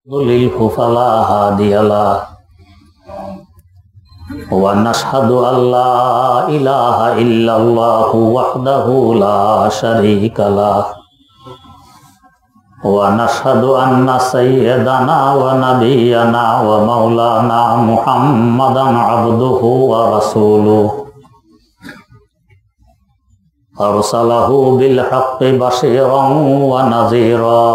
يضلله فلا هادي له ونشهد أن لا إله إلا الله وحده لا شريك له ونشهد أن سيدنا ونبينا ومولانا محمدا عبده ورسوله أرسله بالحق بشيرا ونذيرا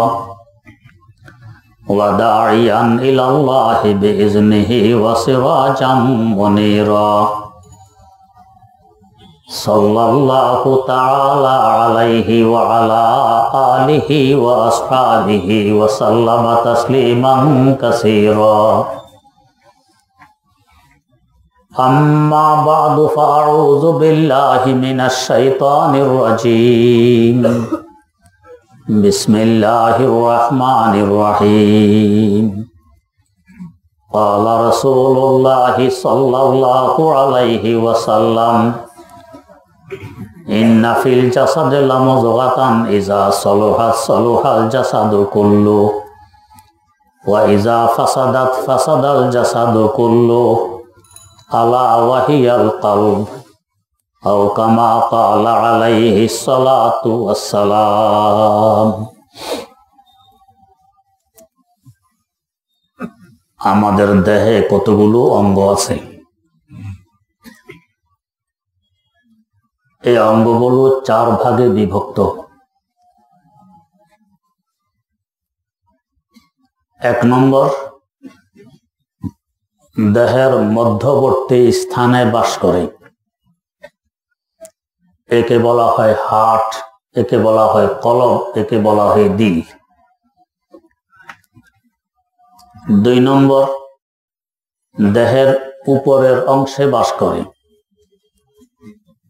وداعيا إلى الله بإذنه وسراجا منيرا صلى الله تعالى عليه وعلى آله وأصحابه وسلم تسليما كثيرا أما بعد فأعوذ بالله من الشيطان الرجيم بسم الله الرحمن الرحيم قال رسول الله صلى الله عليه وسلم إن في الجسد لمضغة إذا صلحت صلح الجسد كله وإذا فسدت فسد الجسد كله ألا وهي القلب أو كما قال عليه الصلاة والسلام আমাদের দেহে কতগুলো অঙ্গ আছে। এই অঙ্গগুলো 4 ভাগে বিভক্ত। 1 নম্বর, দেহের মধ্যবর্তী স্থানে বাস করে, একে বলা হয় হার্ট, একে বলা হয় কলব, একে বলা হয় দিল। 2 নম্বর, দেহের উপরের অংশে বাস করে,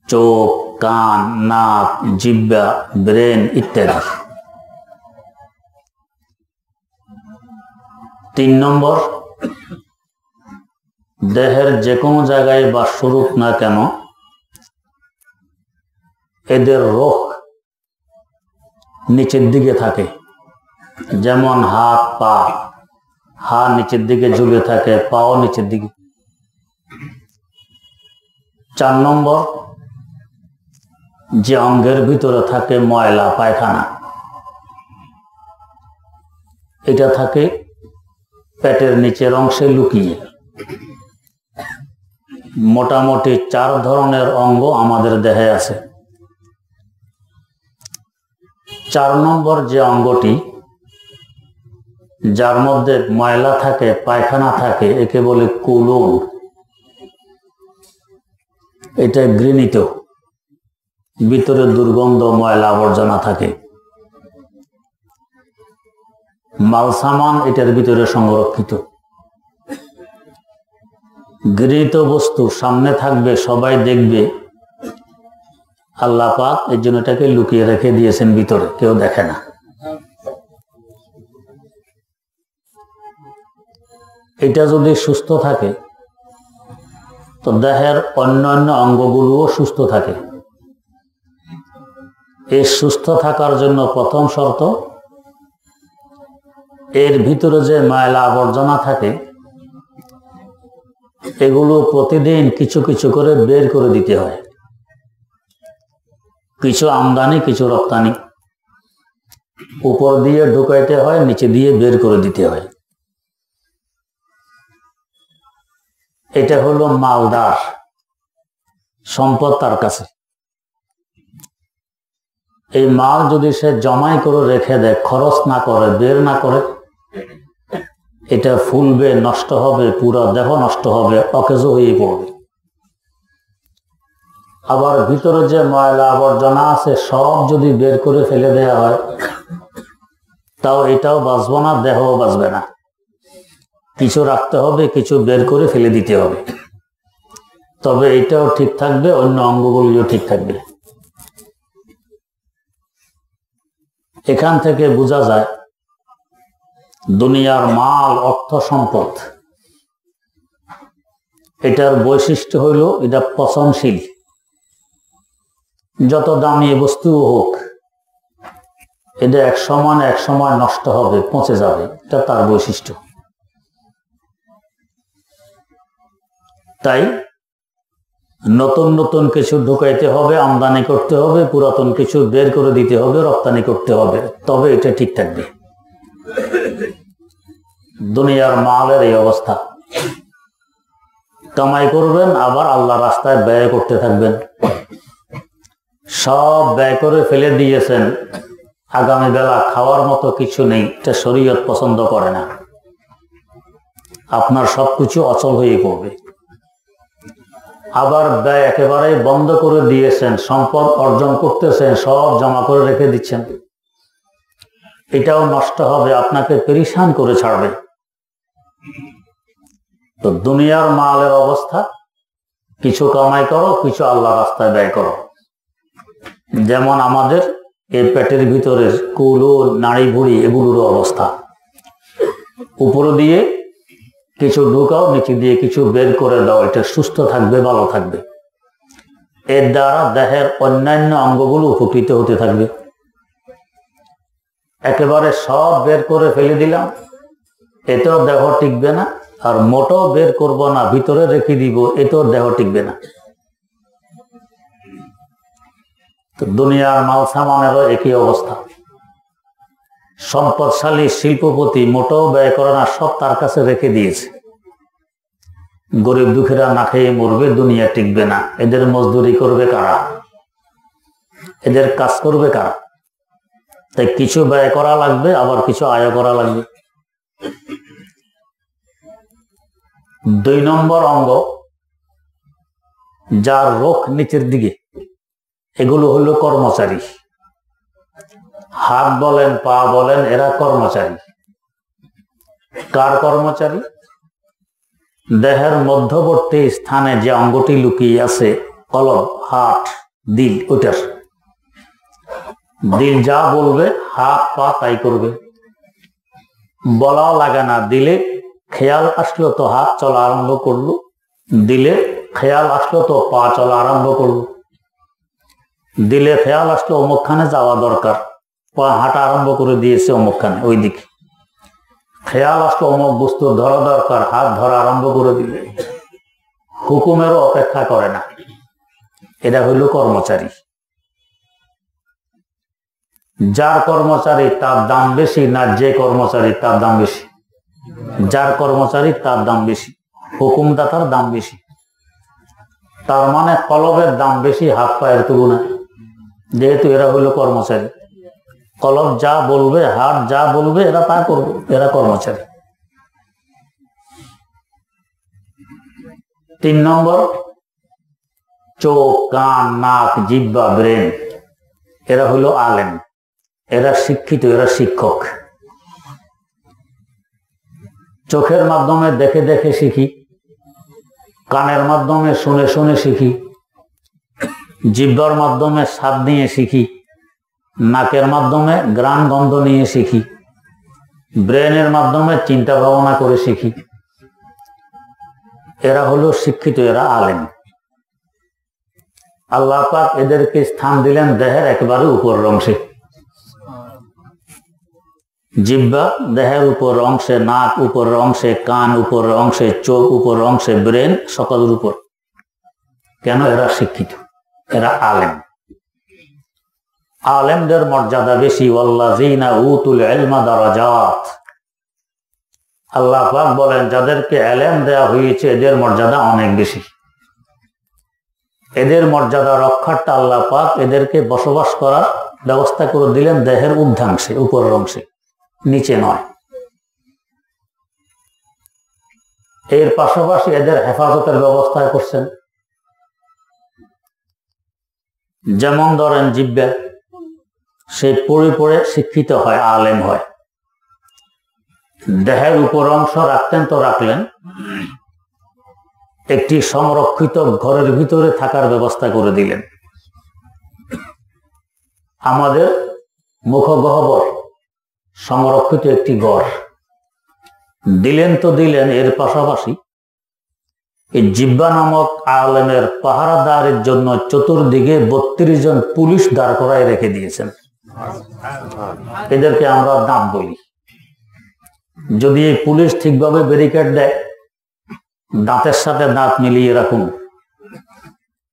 চোখ, কান, নাক, জিহ্বা, ব্রেন ইত্যাদি। 3 নম্বর, দেহের যে কোনো জায়গায় বাস করুক না কেন, এদের রোগ নিচের দিকে থাকে, যেমন হাত, পা, হাত নিচের দিকে ঝুলে থাকে, পাও নিচের দিকে। 4 নম্বর, যে অঙ্গের ভিতরে থাকে ময়লা পায়খানা, এটা থাকে পেটের নিচের অংশে লুকিয়ে। মোটামুটি 4 ধরনের অঙ্গ আমাদের দেহে আছে। 4 নম্বর যে অঙ্গটি, যার মধ্যে ময়লা থাকে, পায়খানা থাকে, একে বলে কুলুন। এটা ঘৃণিত, ভিতরে দুর্গন্ধ, ময়লা আবর্জনা থাকে। মালসামান এটার ভিতরে সংরক্ষিত। ঘৃণিত বস্তু সামনে থাকবে, সবাই দেখবে, আল্লাহ পাক এর জন্য এটাকে লুকিয়ে রেখে দিয়েছেন ভিতরে, কেউ দেখে না। এটা যদি সুস্থ থাকে তো দেহের অন্যান্য অঙ্গগুলোও সুস্থ থাকে। এই সুস্থ থাকার জন্য প্রথম শর্ত, এর ভিতরে যে ময়লা আবর্জনা থাকে এগুলো প্রতিদিন কিছু কিছু করে বের করে দিতে হয়। কিছু আমদানি, কিছু রপ্তানি, উপর দিয়ে ঢুকাইতে হয়, নিচে দিয়ে বের করে দিতে হয়। এটা হলো মালদার সম্পদ তার কাছে। এই মাল যদি সে জমাই করে রেখে দেয়, খরচ না করে, বের না করে, এটা ফুলবে, নষ্ট হবে, পুরো দেহ নষ্ট হবে, অকেজো হয়ে পড়বে। আবার ভিতরে যে ময়লা আবর্জনা আছে সব যদি বের করে ফেলে দেওয়া হয়, তাও এটাও বাঁচবো না, দেহও বাঁচবে না। কিছু রাখতে হবে, কিছু বের করে ফেলে দিতে হবে, তবে এটাও ঠিক থাকবে, অন্য অঙ্গগুলিও ঠিক থাকবে। এখান থেকে বোঝা যায় দুনিয়ার মাল, অর্থ সম্পদ, এটার বৈশিষ্ট্য হইল এটা পচনশীল। যত দামি বস্তু হোক, এটা এক সময় নষ্ট হবে, পচে যাবে, এটা তার বৈশিষ্ট্য। তাই নতুন নতুন কিছু ঢুকাইতে হবে, আমদানি করতে হবে, পুরাতন কিছু বের করে দিতে হবে, রপ্তানি করতে হবে, তবে এটা ঠিক থাকবে। দুনিয়ার মালের এই অবস্থা। কামাই করবেন, আবার আল্লাহ রাস্তায় ব্যয় করতে থাকবেন। সব ব্যয় করে ফেলে দিয়েছেন, আগামী বেলা খাওয়ার মতো কিছু নেই, এটা শরীয়ত পছন্দ করে না। আপনার সবকিছু অচল হয়ে পড়বে। আবার ব্যয় একেবারে বন্ধ করে দিয়েছেন, সম্পদ অর্জন করতেছেন, সব জমা করে রেখে দিচ্ছেন, এটাও নষ্ট হবে, আপনাকে পেরেশান করে ছাড়বে। তো দুনিয়ার মালের অবস্থা, কিছু কামাই করো, কিছু আল্লাহ রাস্তায় ব্যয় করো। যেমন আমাদের এই পেটের ভিতরে কুলো, নাড়ি ভুড়ি, এগুলোর অবস্থা। উপর দিয়ে কিছু ঢুকাও, নিচে দিয়ে কিছু বের করে দাও, এটা সুস্থ থাকবে, ভালো থাকবে। এর দ্বারা দেহের অন্যান্য অঙ্গগুলো উপকৃত হতে থাকবে। একেবারে সব বের করে ফেলে দিলাম, এতেও দেহ টিকবে না। আর মোটেও বের করব না, ভিতরে রেখে দিব, এতেও দেহ টিকবে না। তো দুনিয়ার মাল সামানেরও একই অবস্থা। সম্পদশালী শিল্পপতি মোটেও ব্যয় করে না, সব তার কাছে রেখে দিয়েছে। গরিব দুঃখীরা না খেয়ে মরবে, দুনিয়া টিকবে না। এদের মজদুরি করবে কারা? এদের কাজ করবে কারা? তাই কিছু ব্যয় করা লাগবে, আবার কিছু আয় করা লাগবে। 2 নম্বর অঙ্গ, যার রোখ নিচের দিকে, এগুলো হলো কর্মচারী। হাত বলেন, পা বলেন, এরা কর্মচারী। কার কর্মচারী? দেহের মধ্যবর্তী স্থানে যে অঙ্গটি লুকিয়ে আছে, কলব, হার্ট, দিল, ওইটার। দিল যা বলবে হাত পা তাই করবে, বলাও লাগে না। দিলে খেয়াল আসলো তো হাত চলা আরম্ভ করলো, দিলে খেয়াল আসলো তো পা চলা আরম্ভ করলো, দিলে খেয়াল আসলো অমুকখানে যাওয়া দরকার, পা হাঁটা আরম্ভ করে দিয়েছে অমুকখানে, ওই দিকে। খেয়াল আসলো অমুক বস্তু ধরা দরকার, হাত ধরা আরম্ভ করে দিলে, হুকুমেরও অপেক্ষা করে না। এটা হইল কর্মচারী। যার কর্মচারী তার দাম বেশি, না যে কর্মচারী তার দাম বেশি? যার কর্মচারী তার দাম বেশি, হুকুমদাতার দাম বেশি। তার মানে কলবের দাম বেশি হাত পায়ের তুলনায়, যেহেতু এরা হইল কর্মচারী। কলব যা বলবে, হাত যা বলবে, এরা তা করবে, এরা কর্মচারী। 3 নম্বর, চোখ, কান, নাক, জিহ্বা, ব্রেন, এরা হইল আলেম, এরা শিক্ষিত, এরা শিক্ষক। চোখের মাধ্যমে দেখে দেখে শিখি, কানের মাধ্যমে শুনে শুনে শিখি, জিহ্বার মাধ্যমে স্বাদ নিয়ে শিখি, নাকের মাধ্যমে ঘ্রাণ গন্ধ নিয়ে শিখি, ব্রেনের মাধ্যমে চিন্তা ভাবনা করে শিখি। এরা হলো শিক্ষিত, এরা আলেম। আল্লাহ পাক এদেরকে স্থান দিলেন দেহের একেবারে উপর অংশে। জিহ্বা দেহের উপর অংশে, নাক উপর অংশে, কান উপর অংশে, চোখ উপর অংশে, ব্রেন সকলের উপর। কেন? এরা শিক্ষিত, এরা আলেম। আলেমদের মর্যাদা বেশি। ওয়াল্লাযীনা উতুল ইলমা দারাজাত। আল্লাহ পাক বলেন, যাদেরকে ইলম দেয়া হয়েছে এদের মর্যাদা অনেক বেশি। এদের মর্যাদা রক্ষার্থে আল্লাহ পাক এদেরকে বসবাস করার ব্যবস্থা করে দিলেন দেহের ঊর্ধ্বাংশে, উপরের অংশে, নিচে নয়। এর পাশাপাশি এদের হেফাজতের ব্যবস্থা করছেন। যেমন ধরেন জিহ্বা, সে পড়ে পড়ে শিক্ষিত হয়, আলেম হয়। দেহের উপর অংশ রাখতেন তো রাখলেন, একটি সংরক্ষিত ঘরের ভিতরে থাকার ব্যবস্থা করে দিলেন। আমাদের মুখগহ্বর সংরক্ষিত একটি ঘর দিলেন তো দিলেন। এর পাশাপাশি এই জিহ্বা নামক আলেমের পাহারাদারের জন্য চতুর্দিকে 32 জন পুলিশ দাঁড় করায় রেখে দিয়েছেন। এদেরকে আমরা দাঁত বলি। যদি এই পুলিশ ঠিকভাবে ব্যারিকেড দেয়, দাঁতের সাথে দাঁত মিলিয়ে রাখুন,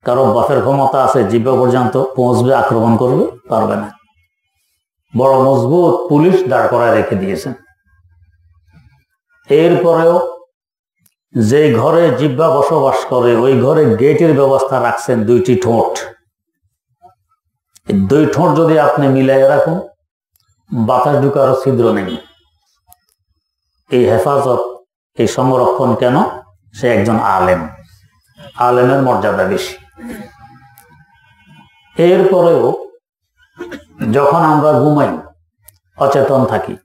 কারো বাপের ক্ষমতা আছে জিহ্বা পর্যন্ত পৌঁছবে, আক্রমণ করবে পারবে না। বড় মজবুত পুলিশ দাঁড় করায় রেখে দিয়েছেন। এরপরেও যে ঘরে জিহ্বা বসবাস করে ওই ঘরে গেটের ব্যবস্থা রাখছেন দুইটি ঠোঁট। দুই ঠোঁট যদি আপনি মিলাই রাখুন, বাতাস ঢুকারও ছিদ্র নেই। এই হেফাজত, এই সংরক্ষণ কেন? সে একজন আলেম, আলেমের মর্যাদা বেশি। এরপরেও যখন আমরা ঘুমাই, অচেতন থাকি,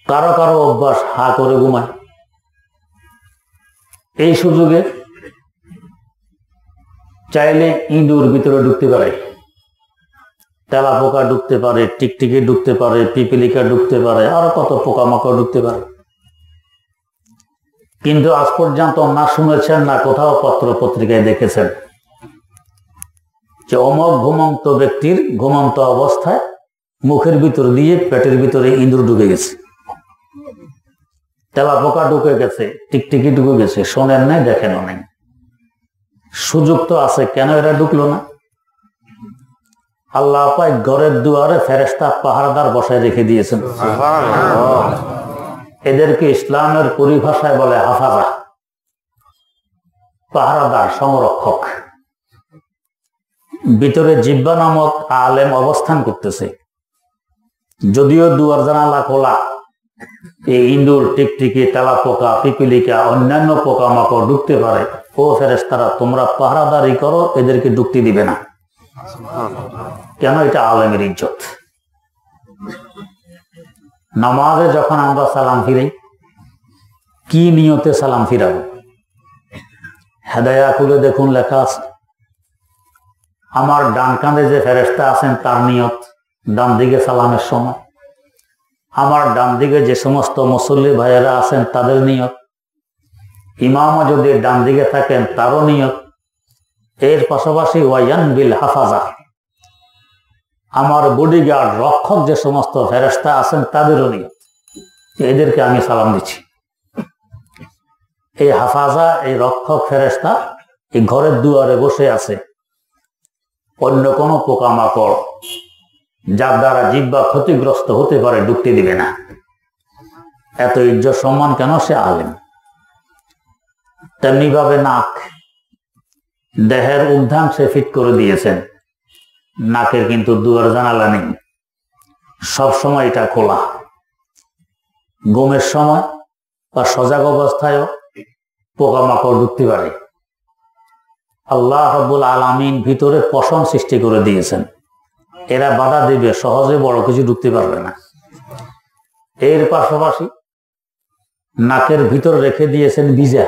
কারো কারো অভ্যাস হা করে ঘুমাই, এই সুযোগে চাইলে ইঁদুর ভিতরে ঢুকতে পারে, তেলাপোকা ঢুকতে পারে, টিকটিকি ঢুকতে পারে, পিপিলিকা ঢুকতে পারে, আরো কত পোকামাকড় ঢুকতে পারে। কিন্তু আজ পর্যন্ত না শুনেছেন, না কোথাও পত্র পত্রিকায় দেখেছেন যে অমক ঘুমন্ত ব্যক্তির ঘুমন্ত অবস্থায় মুখের ভিতর দিয়ে পেটের ভিতরে ইঁদুর ঢুকে গেছে, তেলাপোকা ঢুকে গেছে, টিকটিকি ঢুকে গেছে। শোনেন নাই, দেখেনও নাই। সুযোগ তো আছে, কেন এরা ঢুকলো না? আল্লাহ পাক ঘরের দুয়ারে ফেরেশতা পাহারাদার বসায় রেখে দিয়েছেন। এদেরকে ইসলামের পরিভাষায় বলে হাফাজা, পাহারাদার, সংরক্ষক। ভিতরে জিহ্বা নামক আলেম অবস্থান করতেছে। যদিও দুয়ার জানালা খোলা, এই ইঁদুর, টিকটিকি, তেলাপোকা, পিপিলিকা, অন্যান্য পোকামাকড় ঢুকতে পারে। ও ফেরেশতারা, তোমরা পাহারাদারি করো, এদেরকে ঢুকতে দিবে না। কেন? এটা আলেমের ইজ্জত। নামাজে যখন আমরা সালাম ফিরাই, কি নিয়তে সালাম ফিরাবো? হেদায়া খুলে দেখুন, লেখা আছে আমার ডান কাঁধে যে ফেরেশতা আছেন তার নিয়ত ডান দিকে সালামের সময়, আমার ডান দিকে যে সমস্ত মুসল্লি ভাইয়েরা আছেন তাদের নিয়ত, ইমামও যদি ডান দিকে থাকেন তারও নিয়ত। এর পাশাপাশি ওয়ায়ান বিল হাফাজা, আমার বডিগার্ড, রক্ষক যে সমস্ত ফেরেশতা আছেন তাদেরও নিয়ত, এদেরকে আমি সালাম দিচ্ছি। এই হাফাজা, এই রক্ষক ফেরেশতা এই ঘরের দুয়ারে বসে আছে। অন্য কোনো পোকামাকড় যার দ্বারা জিহ্বা ক্ষতিগ্রস্ত হতে পারে ঢুকতে দিবে না। এত ইজ্জত সম্মান কেন? সে আলেম। তেমনি ভাবে নাক, দেহের ঊর্ধ্বাংশে ফিট করে দিয়েছেন। নাকের কিন্তু দুয়ার জানালা নেই, সবসময় এটা খোলা। ঘুমের সময় বা সজাগ অবস্থায়ও পোকামাকড় ঢুকতে পারে। আল্লাহ রাব্বুল আলামিন ভিতরে পশম সৃষ্টি করে দিয়েছেন, এরা বাধা দিবে, সহজে বড় কিছু ঢুকতে পারবে না। এর পাশাপাশি নাকের ভিতর রেখে দিয়েছেন ভিজা,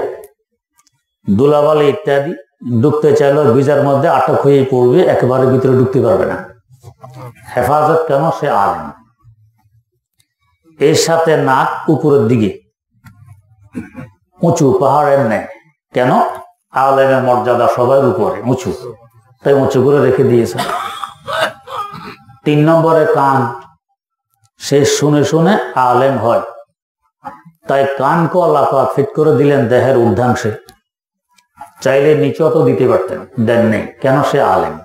ধুলাবালি ইত্যাদি ঢুকতে চাইলেও ভিজার মধ্যে আটক হয়ে পড়বে, একেবারে ভিতরে ঢুকতে পারবে না। হেফাজত কেন? সে আলেম। এর সাথে নাক উপরের দিকে উঁচু, পাহাড়ের নেয়। কেন? আলেমের মর্যাদা সবার উপরে উঁচু, তাই উঁচু করে রেখে দিয়েছে। 3 নম্বরে কান, সে শুনে শুনে আলেম হয়, তাই কানকে আল্লাহ পাক ফিট করে দিলেন দেহের ঊর্ধ্বাংশে। চাইলে নিচেও তো দিতে পারতেন, দেন নেই। কেন? সে আলেম।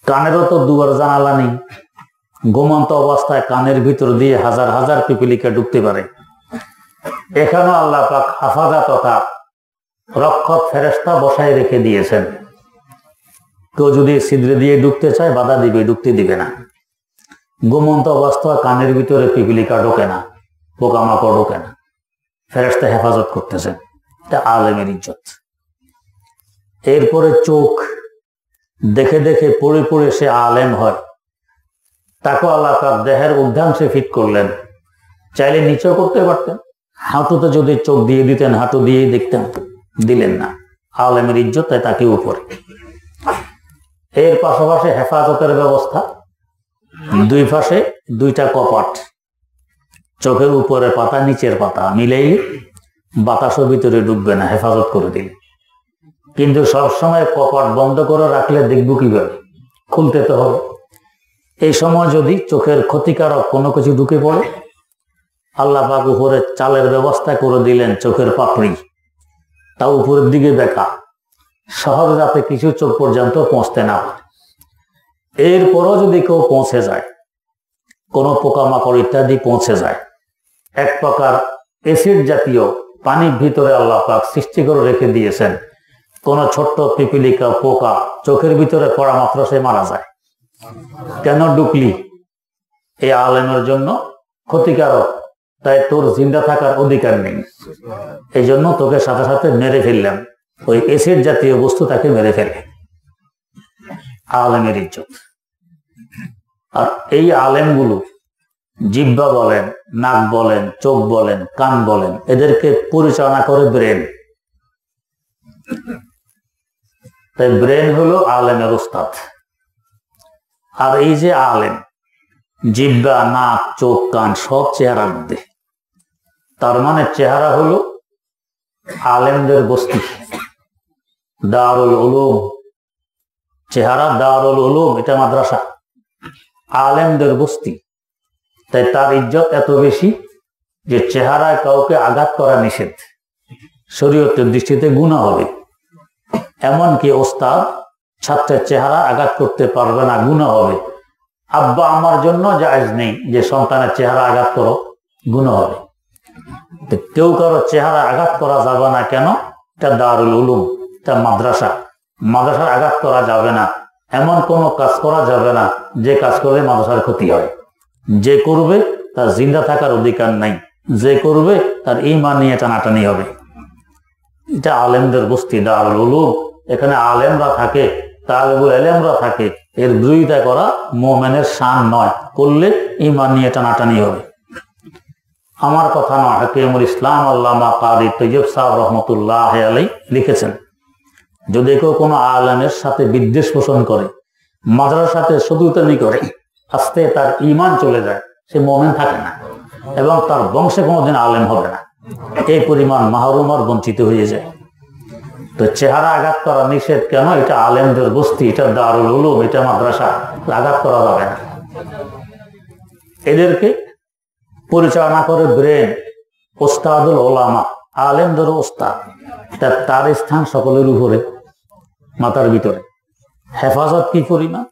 কানেরও তো দুয়ার জানালা নেই, ঘুমন্ত অবস্থায় কানের ভিতর দিয়ে হাজার হাজার পিপিলিকা ঢুকতে পারে। এখানেও আল্লাহ পাক হাফাজা তথা রক্ষক ফেরেশতা বসায় রেখে দিয়েছেন। কেউ যদি ছিদ্রে দিয়ে ঢুকতে চায় বাধা দিবে, ঢুকতে দিবে না। ঘুমন্ত অবস্থায় কানের ভিতরে পিপিলিকা ঢোকে না, পোকামাকড় ঢোকে না, ফেরেশতা হেফাজত করতেছেন। এটা আলেমের ইজ্জত। এরপরে চোখ, দেখে দেখে পড়ে পড়ে সে আলেম হয়, তাকে আল্লাহ পাক দেহের ঊর্ধ্বাংশে ফিট করলেন। চাইলে নিচেও করতে পারতেন, হাঁটুতে যদি চোখ দিয়ে দিতেন হাঁটু দিয়েই দেখতেন, দিলেন না। আলেমের ইজ্জত, তাই তাকে উপরে। এর পাশাপাশি হেফাজতের ব্যবস্থা, দুই পাশে 2টা কপাট, চোখের উপরে পাতা নিচের পাতা মিলেই বাতাসও ভিতরে ঢুকবে না, হেফাজত করে দিলে। কিন্তু সবসময় কপাট বন্ধ করে রাখলে দেখবো কিভাবে? খুলতে তো হবে। এই সময় যদি চোখের ক্ষতিকারক কোনো কিছু ঢুকে পড়ে, আল্লাহ পাক উপরে চালের ব্যবস্থা করে দিলেন, চোখের পাপড়ি তা উপরের দিকে বেঁকা, সহজে যাতে কিছু চোখ পর্যন্ত পৌঁছতে না পারে। এরপরও যদি কেউ পৌঁছে যায়, কোনো পোকামাকড় ইত্যাদি পৌঁছে যায়, এক প্রকার অ্যাসিড জাতীয় পানির ভিতরে আল্লাহ পাক সৃষ্টি করে রেখে দিয়েছেন, কোন ছোট্ট পিপিলিকা পোকা চোখের ভিতরে পড়া মাত্র সে মারা যায়। কেন ঢুকলি? এই আলেমের জন্য ক্ষতিকারক, তাই তোর জিন্দা থাকার অধিকার নেই, এই জন্য তোকে সাথে সাথে মেরে ফেললাম। ওই অ্যাসিড জাতীয় বস্তু তাকে মেরে ফেলে, আলেমের ইজ্জত। আর এই আলেমগুলো জিহ্বা বলেন, নাক বলেন, চোখ বলেন, কান বলেন, এদেরকে পরিচালনা করে ব্রেন। তাই ব্রেন হলো আলেমের উস্তাদ। আর এই যে আলেম, জিহ্বা, নাক, চোখ, কান সব চেহারার মধ্যে, তার মানে চেহারা হলো আলেমদের বস্তি, দারুল উলুম। চেহারা দারুল উলুম, এটা মাদ্রাসা, আলেমদের বস্তি। তাই তার ইজ্জত এত বেশি যে চেহারায় কাউকে আঘাত করা নিষেধ, শরীয়তের দৃষ্টিতে গুনাহ হবে। এমনকি ওস্তাদ ছাত্রের চেহারা আঘাত করতে পারবে না, গুনাহ হবে। আব্বা আমার জন্য জায়েজ নেই যে সন্তানের চেহারা আঘাত করো, গুনাহ হবে। কেউ কারো চেহারা আঘাত করা যাবে না। কেন? এটা দারুল উলুম, এটা মাদ্রাসা, মাদ্রাসার আঘাত করা যাবে না। এমন কোনো কাজ করা যাবে না যে কাজ করলে মাদ্রাসার ক্ষতি হয়। যে করবে তার জিন্দা থাকার অধিকার নাই, যে করবে তার ঈমান নিয়ে টানাটানি হবে। এটা আলেমদের বস্তি, দারুল উলুম। এখানে আলেমরা থাকে, তালেবুল ইলমরা থাকে। এর বিরোধিতা করা মুমিনের শান নয়, করলে ঈমান নিয়ে টানাটানি হবে। আমার কথা নয়, হাকিমুল ইসলাম আল্লামা কারি তৈয়ব সাহেব রহমতুল্লাহ আলাইহি লিখেছেন, যদি কেউ কোনো আলেমের সাথে বিদ্বেষ পোষণ করে, মাদ্রাসার সাথে শত্রুতামি করে, আস্তে তার ঈমান চলে যায়, সে মুমিন থাকে না এবং তার বংশে কোনোদিন আলেম হবে না। এই পরিমাণ মাহরুম আর বঞ্চিত হয়ে যায়। তো চেহারা আঘাত করা নিষেধ। কেন? এটা আলেমদের বস্তি, এটা দারুল উলুম, এটা মাদ্রাসা, আঘাত করা যাবে না। এদেরকে পরিচালনা করে ব্রেন, ওস্তাদুল ওলামা, আলেমদের ওস্তাদ। তার স্থান সকলের উপরে, মাথার ভিতরে। হেফাজত কি পরিমাণ?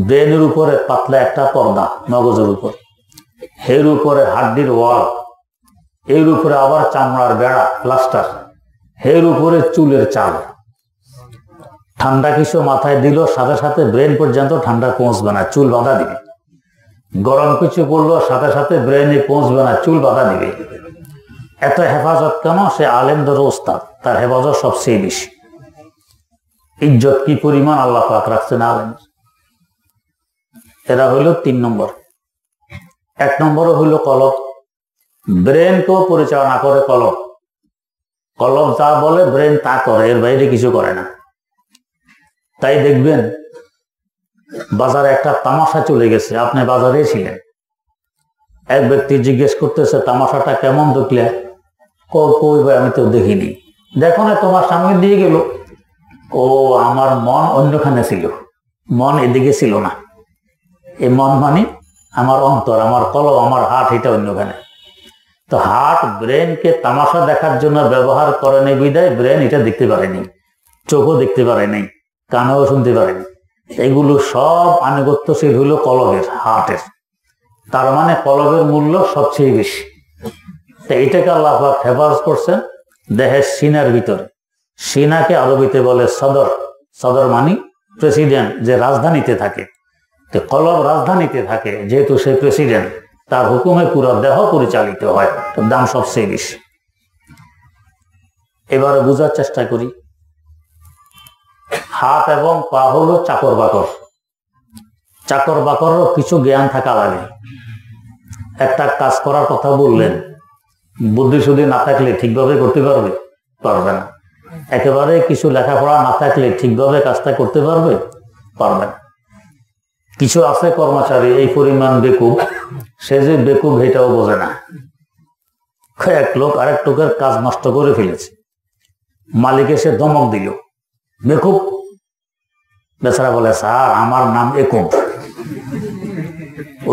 ব্রেনের উপরে পাতলা একটা পর্দা, মগজের উপর, এর উপরে হাড্ডির ওয়াল, এর উপরে আবার চামড়ার বেড়া, প্লাস্টার, এর উপরে চুলের চাল। ঠান্ডা কিছু মাথায় দিল, সাথে সাথে ব্রেন পর্যন্ত ঠান্ডা পৌঁছবে না, চুল বাঁধা দিবে। গরম কিছু করলো, সাথে সাথে ব্রেনে পৌঁছবে না, চুল বাঁধা দিবে। এত হেফাজত কেন? সে আলেমদের ওস্তাদ, তার হেফাজত সবচেয়ে বেশি। ইজ্জত কি পরিমাণ আল্লাহ পাক রাখছেন আলেম। এরা হইল 3 নম্বর। 1 নম্বর হইল কলব। ব্রেনকেও পরিচালনা করে কলব। কলব যা বলে ব্রেন তা করে, এর বাইরে কিছু করে না। তাই দেখবেন বাজারে একটা তামাশা চলে গেছে, আপনি বাজারে ছিলেন, এক ব্যক্তি জিজ্ঞেস করতেছে তামাশাটা কেমন দেখলে? কই ভাই, আমি তো দেখিনি। দেখো না, তোমার সামনে দিয়ে গেল। ও, আমার মন অন্যখানে ছিল, মন এদিকে ছিল না। এই মন মানে আমার অন্তর, আমার কলব, আমার হার্ট, এটা অন্যখানে। তো হার্ট ব্রেনকে তামাশা দেখার জন্য ব্যবহার করেনি বিদায় ব্রেন এটা দেখতে পারেনি, চোখও দেখতে পারেনি, কানেও শুনতে পারেনি। এগুলো সব আনুগত্যশীল হইল কলবের, হার্টের। তার মানে কলবের মূল্য সবচেয়ে বেশি। তো এটাকে আল্লাহ পাক হেফাজত করছেন দেহের সিনার ভিতরে। সিনাকে আরবিতে বলে সদর। সদর মানে প্রেসিডেন্ট, যে রাজধানীতে থাকে। তো কলব রাজধানীতে থাকে, যেহেতু সে প্রেসিডেন্ট, তার হুকুমে পুরো দেহ পরিচালিত হয়, দাম সবচেয়ে বেশি। এবারে বোঝার চেষ্টা করি। হাত এবং পা হলো চাকর বাকর। চাকর বাকরেরও কিছু জ্ঞান থাকা লাগে। একটা কাজ করার কথা বললেন, বুদ্ধি শুদ্ধি না থাকলে ঠিকভাবে করতে পারবে? পারবে না। একেবারে কিছু লেখাপড়া না থাকলে ঠিকভাবে কাজটা করতে পারবে? পারবে না। কিছু আছে কর্মচারী এই পরিমাণ বেকুব, সে যে বেকুব এটাও বোঝে না। এক লোক আরেক লোকের কাজ নষ্ট করে ফেলেছে, মালিক এসে ধমক দিল, বেকুব। বেচারা বলে, স্যার আমার নাম একুব।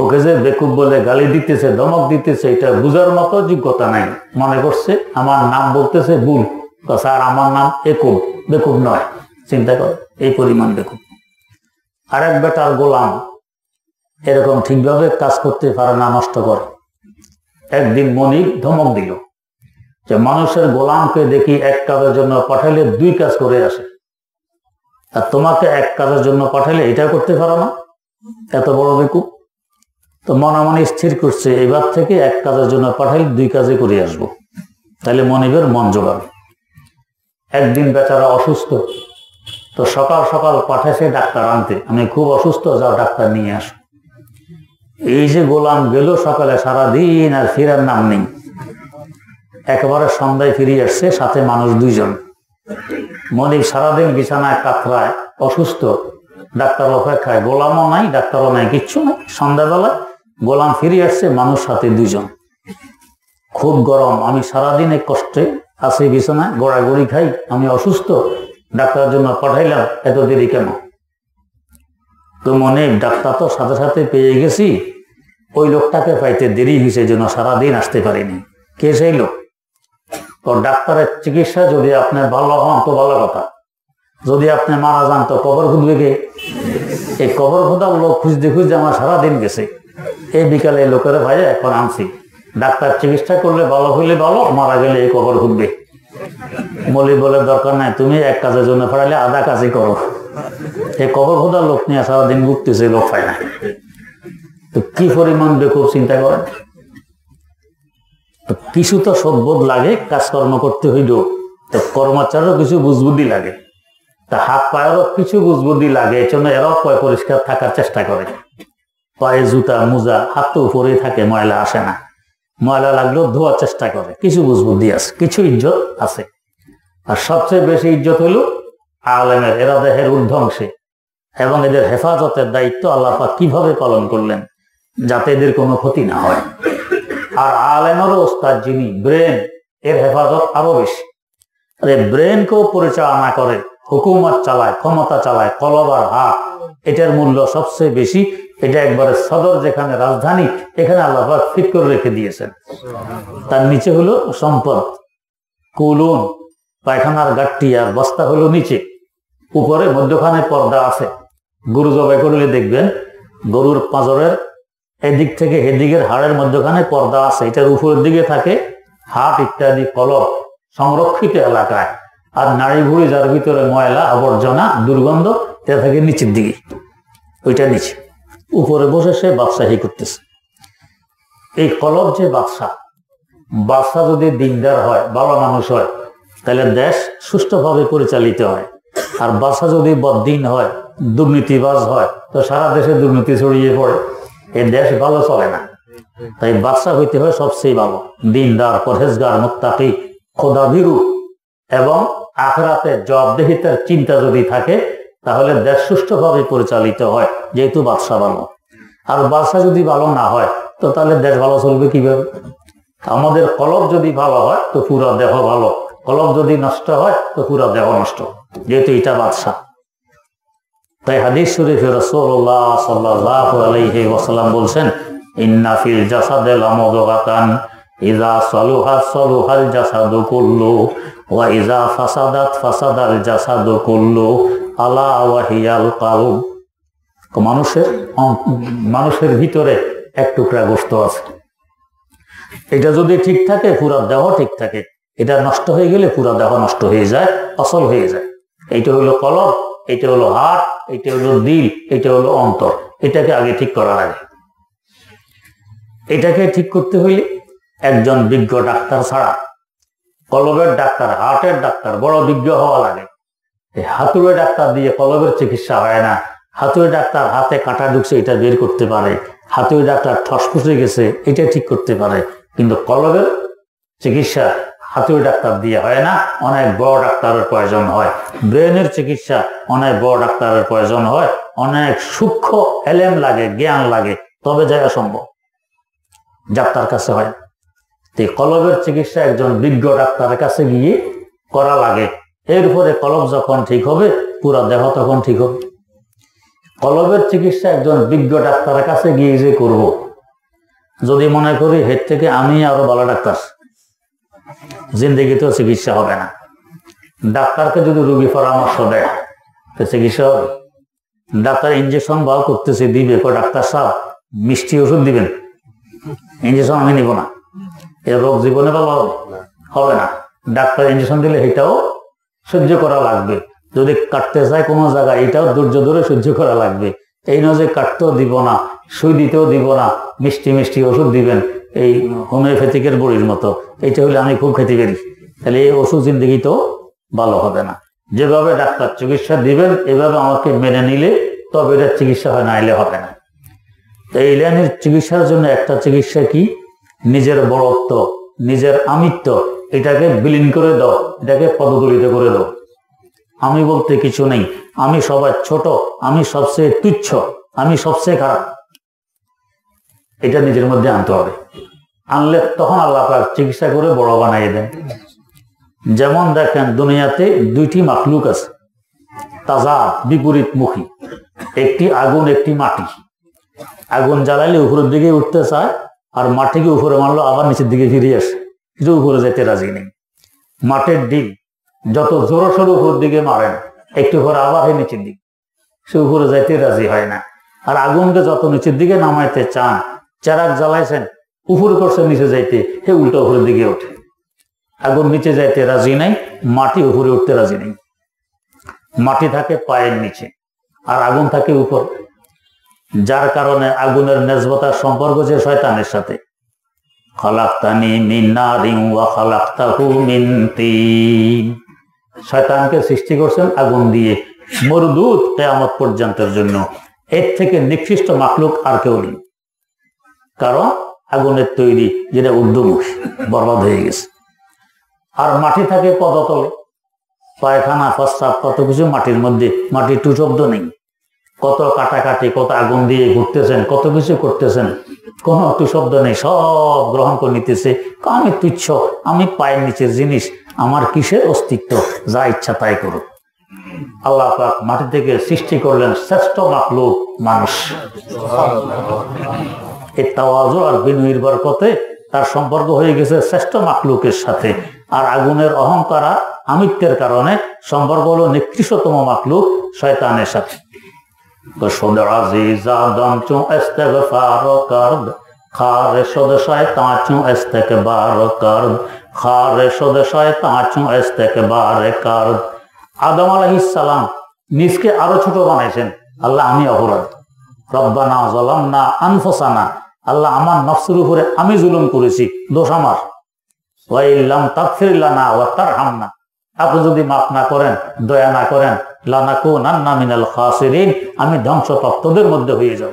ওকে যে বেকুব বলে গালি দিতেছে, ধমক দিতেছে, এটা বুঝার মতো যোগ্যতা নাই। মনে করছে আমার নাম বলতেছে ভুল, স্যার আমার নাম একুব, বেকুব নয়। চিন্তা কর, এই পরিমাণ বেকুব। আরেক বেটার গোলাম এরকম ঠিকভাবে কাজ করতে পারে না, নষ্ট করে। একদিন মনিব ধমক দিল যে মানুষের গোলামকে দেখি এক কাজের জন্য পাঠাইলে 2 কাজ করে আসে, আর তোমাকে এক কাজের জন্য পাঠাইলে এটা করতে পারো না, এত বড় বেকুব। তো মনে মনে স্থির করছে এবার থেকে এক কাজের জন্য পাঠাইলে 2 কাজে করে আসবো, তাহলে মনিবের মন জোগাবে। একদিন বেচারা অসুস্থ, তো সকাল সকাল পাঠাইছে ডাক্তার আনতে, আমি খুব অসুস্থ, যাও ডাক্তার নিয়ে আসো। এই যে গোলাম গেল সকালে, সারাদিন আর ফিরার নাম নেই। একেবারে সন্ধ্যায় ফিরিয়ে আসছে, সাথে মানুষ 2 জন। মনিব সারাদিন বিছানায় কাতরায়, অসুস্থ, ডাক্তার অপেক্ষায়, গোলামও নাই, ডাক্তারও নাই, কিচ্ছু নাই। সন্ধ্যাবেলায় গোলাম ফিরিয়ে আসছে, মানুষ সাথে 2 জন। খুব গরম, আমি সারাদিন এক কষ্টে আছি, বিছানায় গড়াগড়ি খাই, আমি অসুস্থ, ডাক্তারের জন্য পাঠাইলাম, এত দেরি কেন? তো মনে ডাক্তার তো সাথে সাথে পেয়ে গেছি, ওই লোকটাকে পাইতে দেরি হয়েছে, জন্য সারাদিন আসতে পারিনি। কে সেই লোক? তো ডাক্তারের চিকিৎসা যদি আপনার ভালো হন তো ভালো কথা, যদি আপনি মারা যান তো কবর খুঁজবে কে? এই কবর খোঁজার লোক খুঁজতে খুঁজতে আমার সারাদিন গেছে। এই বিকালে এই লোকের ভাই এখন আনছি, ডাক্তার চিকিৎসা করলে ভালো হইলে ভালো, মারা গেলে এই কবর খুঁজবে। মলি বলে দরকার নাই, তুমি এক কাজের জন্য পাঠাইলে আধা কাজই করো। এই কবর খোঁজার লোক নিয়ে সারাদিন ঘুরতেছে, লোক পায় না। তো কি পরিমাণ বেকুব চিন্তা করেন। তো কিছু তো সদ্বোধ লাগে, কাজকর্ম করতে হইল, তো কর্মচারীরও কিছু বুঝবুদ্ধি লাগে, তা হাত পায়েরও কিছু বুঝবুদ্ধি লাগে। এই জন্য এরাও পয় পরিষ্কার থাকার চেষ্টা করে, পায়ে জুতা মোজা, হাত তো উপরেই থাকে, ময়লা আসে না, ময়লা লাগলেও ধোয়ার চেষ্টা করে। কিছু বুঝবুদ্ধি আছে, কিছু ইজ্জত আছে। আর সবচেয়ে বেশি ইজ্জত হইল আলেমের, এরা দেহের ঊর্ধ্বংশে, এবং এদের হেফাজতের দায়িত্ব আল্লাহ পাক কিভাবে পালন করলেন যাতে এদের কোনো ক্ষতি না হয়। আর আলেমেরও ওস্তাদ যিনি, ব্রেন, এর হেফাজত আরো বেশি। আর এই ব্রেনকেও পরিচালনা করে, হুকুমত চালায়, ক্ষমতা চালায়, কলব আর হাত, এটার মূল্য সবচেয়ে বেশি। এটা একবারে সদর, যেখানে রাজধানী, এখানে আল্লাহ পাক ফিট করে রেখে দিয়েছেন। তার নিচে হলো সম্পদ, কুলুন, পায়খানার গাট্টি আর বস্তা হলো নিচে, উপরে মধ্যখানে পর্দা আছে। গরু জবাই করলে দেখবেন গরুর পাঁজরের এদিক থেকে এদিকের হাড়ের মধ্যখানে পর্দা আছে, এটার উপরের দিকে থাকে হাট ইত্যাদি কলব, সংরক্ষিত এলাকায়। আর নাড়ি ভুড়ি যার ভিতরে ময়লা আবর্জনা দুর্গন্ধ, এটা থাকে নিচের দিকে, ওইটা নিচে। উপরে বসে সে বাদশাহী করতেছে। এই কলব যে বাদশা যদি দিনদার হয়, ভালো মানুষ হয়, তাহলে দেশ সুষ্ঠুভাবে পরিচালিত হয়। আর বাদশা যদি বদ্দিন হয়, দুর্নীতিবাজ হয়, তো সারা দেশে দুর্নীতি ছড়িয়ে পড়ে, এই দেশ ভালো চলে না। তাই বাদশা হইতে হয় সবচেয়ে ভালো, দিনদার, পরহেজগার, মুত্তাকি, খোদাভীরু, এবং আখিরাতে জবাবদিহিতার চিন্তা যদি থাকে, তাহলে দেশ সুষ্ঠুভাবে পরিচালিত হয়, যেহেতু বাদশা ভালো। আর বাদশা যদি ভালো না হয়, তো তাহলে দেশ ভালো চলবে কিভাবে? আমাদের কলব যদি ভালো হয় তো পুরো দেহ ভালো, কলব যদি নষ্ট হয় তো পুরো দেহ নষ্ট, যেহেতু এটা বাদশা। তাই হাদিস শরীফে রাসূলুল্লাহ সাল্লাল্লাহু আলাইহি ওয়াসাল্লাম বলছেন, ইন্না ফিল জাসাদি লামুদগাতান ইযা সালুহাত সালুহাল জাসাদু কুল্লু ওয়া ইযা ফাসাদাত ফাসাদাল জাসাদু কুল্লু আলা ওয়া হিয়াল কলব। মানুষের ভিতরে এক টুকরা গোশত আছে, এটা যদি ঠিক থাকে পুরো দেহ ঠিক থাকে, এটা নষ্ট হয়ে গেলে পুরো দেহ নষ্ট হয়ে যায়, অচল হয়ে যায়। এইটা হলো কলব, এটা হলো হাত, এটা হলো দিল, এটা হলো অন্তর। এটাকে আগে ঠিক করা লাগে। এটাকে ঠিক করতে হইলে একজন বিজ্ঞ ডাক্তার ছাড়া, কলবের ডাক্তার, হার্টের ডাক্তার বড় বিজ্ঞ হওয়া লাগে। এই হাতুড়ে ডাক্তার দিয়ে কলবের চিকিৎসা হয় না। হাতুড়ে ডাক্তার হাতে কাঁটা ঢুকছে, এটা বের করতে পারে। হাতুড়ে ডাক্তার ঠসফসে গেছে, এটা ঠিক করতে পারে। কিন্তু কলবের চিকিৎসা হাতুড়ে ডাক্তার দিয়ে হয় না, অনেক বড় ডাক্তারের প্রয়োজন হয়। ব্রেনের চিকিৎসা অনেক বড় ডাক্তারের প্রয়োজন হয়, অনেক সূক্ষ্ম এলেম লাগে, জ্ঞান লাগে, তবে যাওয়া সম্ভব, ডাক্তার কাছে হয়। এই কলবের চিকিৎসা একজন বিজ্ঞ ডাক্তারের কাছে গিয়ে করা লাগে। এরপরে কলব যখন ঠিক হবে, পুরা দেহ তখন ঠিক হবে। কলবের চিকিৎসা একজন বিজ্ঞ ডাক্তারের কাছে গিয়ে যে করব, যদি মনে করি হেড থেকে আমি আরো ভালো ডাক্তার, জিন্দগিতেও চিকিৎসা হবে না। ডাক্তারকে যদি রোগী পরামর্শ দেয় তো চিকিৎসা হবে। ডাক্তার ইঞ্জেকশন বার করতেছে, দিবে, ডাক্তার সাহেব মিষ্টি ওষুধ দিবেন, ইঞ্জেকশন আমি নিব না, এর রোগ জীবনে ভালো হবে না। ডাক্তার ইঞ্জেকশন দিলে এটাও সহ্য করা লাগবে, যদি কাটতে চায় কোনো জায়গায় এটাও ধৈর্য ধরে সহ্য করা লাগবে। এই নয় যে কাটতেও দিব না, সুই দিতেও দিব না, মিষ্টি মিষ্টি ওষুধ দিবেন এই হোমিওপ্যাথিকের বড়ির মতো, এইটা হলে আমি খুব খেতে পারি, তাহলে এই ওষুধ জিন্দগি তো ভালো হবে না। যেভাবে ডাক্তার চিকিৎসা দিবেন এভাবে আমাকে মেনে নিলে তবে এটা চিকিৎসা হয়, না এলে হবে না। তো এই লাইনের চিকিৎসার জন্য একটা চিকিৎসা কি, নিজের বড়ত্ব, নিজের আমিত্ব এটাকে বিলীন করে দাও, এটাকে পদদলিত করে দাও। আমি বলতে কিছু নেই, আমি সবার ছোট, আমি সবচেয়ে তুচ্ছ, আমি সবচেয়ে খারাপ, এটা নিজের মধ্যে আনতে হবে। আনলে তখন আল্লাহ পাক চিকিৎসা করে বড় বানাই দেন। যেমন দেখেন দুনিয়াতে দুইটি মাখলুক আছে, তাজা বিপরীত মুখী, একটি আগুন একটি মাটি। আগুন জ্বালাইলে উপরের দিকে উঠতে চায়, আর মাটিকে উপরে মারলো আবার নিচের দিকে ফিরে আসে, এটা উপরে যেতে রাজি নেই। মাটির ডিম যত জোর সরু উপরের দিকে মারেন, একটু পরে আবার নিচের দিকে, সে উপরে যাইতে রাজি হয় না। আর আগুনকে যত নিচের দিকে নামাইতে চান, চেরাক জ্বালাইছেন উপরে করছে নিচে যাইতে, সে উল্টো উপরের দিকে ওঠে। আগুন নিচে যাইতে রাজি নাই, মাটি উপরে উঠতে রাজি নেই। মাটি থাকে পায়ের নিচে আর আগুন থাকে উপর, যার কারণে আগুনের নেজবতার সম্পর্ক যে শয়তানের সাথে। খালাকতানি মিন নারিন ওয়া খালাকতাহু মিন তিন, শয়তানকে সৃষ্টি করছেন আগুন দিয়ে, মরদুদ কিয়ামত পর্যন্তের জন্য। এর থেকে নিকৃষ্ট মাখলুক আর কেউ নেই, কারণ আগুনের তৈরি, যেটা ঊর্ধ্বমুখী, বরবাদ হয়ে গেছে। আর মাটি থাকে পদতলে, পায়খানা প্রস্রাব কত কিছু মাটির মধ্যে, মাটির টু শব্দ নেই। কত কাটাকাটি, কত আগুন দিয়ে ঘুরতেছেন, কত কিছু করতেছেন, কোনো টু শব্দ নেই, সব গ্রহণ করে নিতেছে। আমি তুচ্ছ, আমি পায়ের নিচের জিনিস, আমার কিসের অস্তিত্ব, যা ইচ্ছা তাই করো। আল্লাহ পাক মাটি থেকে সৃষ্টি করলেন শ্রেষ্ঠ মাখলুক মানুষ। এই তাওয়াজু আর বিনয়ের বরকতে তার সম্পর্ক হয়ে গেছে শ্রেষ্ঠ মাখলুকের সাথে। আর আগুনের অহংকার আর আমিত্বের কারণে সম্পর্ক হলো নিকৃষ্টতম মাখলুক শয়তানের সাথে। আদম আলাইহিস সালাম নিজকে আরো ছোট বানাইছেন, আল্লাহ আমি অপরাধ, রব্বানা যালামনা আনফুসানা, আল্লাহ আমার নফসের উপরে আমি জুলুম করেছি, দোষ আমার। ওয়া ইল্লাম তাগফির লানা ওয়া তারহামনা, আপনি যদি মাফ না করেন, দয়া না করেন, লানাকুনান্না মিনাল খাসিরিন, আমি ধ্বংসপ্রাপ্তদের মধ্যে হয়ে যাব।